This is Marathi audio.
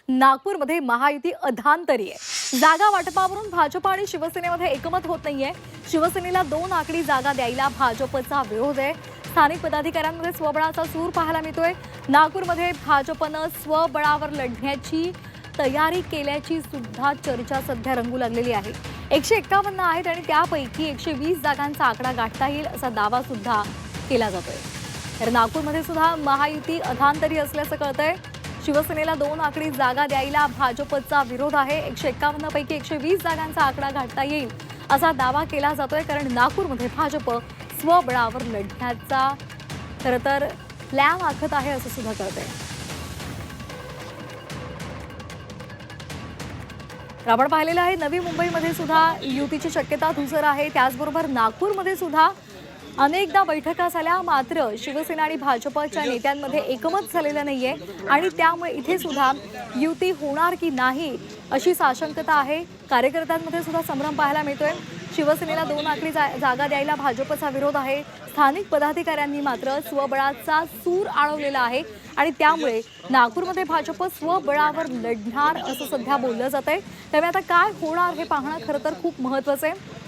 नागपूरमध्ये महायुती अधांतरी आहे। जागा वाटपावरून भाजप आणि शिवसेनेमध्ये एकमत होत नाहीये। शिवसेनेला 2 आकडी जागा द्यायला भाजपचा विरोध आहे। स्थानिक पदाधिकाऱ्यांमध्ये स्वबळाचा सूर पाहायला मिळतोय। नागपूरमध्ये भाजपनं स्वबळावर लढण्याची तयारी केल्याची सुद्धा चर्चा सध्या रंगू लागलेली आहे। 151 आहेत आणि त्यापैकी 120 जागांचा आकडा गाठता येईल असा दावा सुद्धा केला जातोय। तर नागपूरमध्ये सुद्धा महायुती अधांतरी असल्याचं कळतंय। शिवसेनेला 2 आकडी जागा द्यायला भाजपचा विरोध आहे। 151 पैकी 120 जागांचा आकडा गाठता येईल असा दावा केला जातोय, कारण नागपूरमध्ये भाजप स्वबळावर लढण्याचा खरंतर प्लॅन आखत आहे असं सुद्धा कळतंय। आपण पाहिलेलं आहे नवी मुंबईमध्ये सुद्धा युतीची शक्यता धुसर आहे। त्याचबरोबर नागपूरमध्ये सुद्धा अनेकदा बैठका झाल्या, मात्र शिवसेना आणि भाजपच्या नेत्यांमध्ये एकमत झालेलं नाहीये आणि त्यामुळे इथे सुद्धा युती होणार की नाही अशी साशंकता आहे। कार्यकर्त्यांमध्ये सुद्धा संभ्रम पाहायला मिळतोय। शिवसेनेला 2 आकडी जागा द्यायला भाजपचा विरोध आहे। स्थानिक पदाधिकाऱ्यांनी मात्र स्वबळाचा सूर आळवलेला आहे आणि त्यामुळे नागपूरमध्ये भाजप स्वबळावर लढणार असं सध्या बोललं जातंय। त्यामुळे आता काय होणार हे पाहणं खरं तर खूप महत्त्वाचं आहे।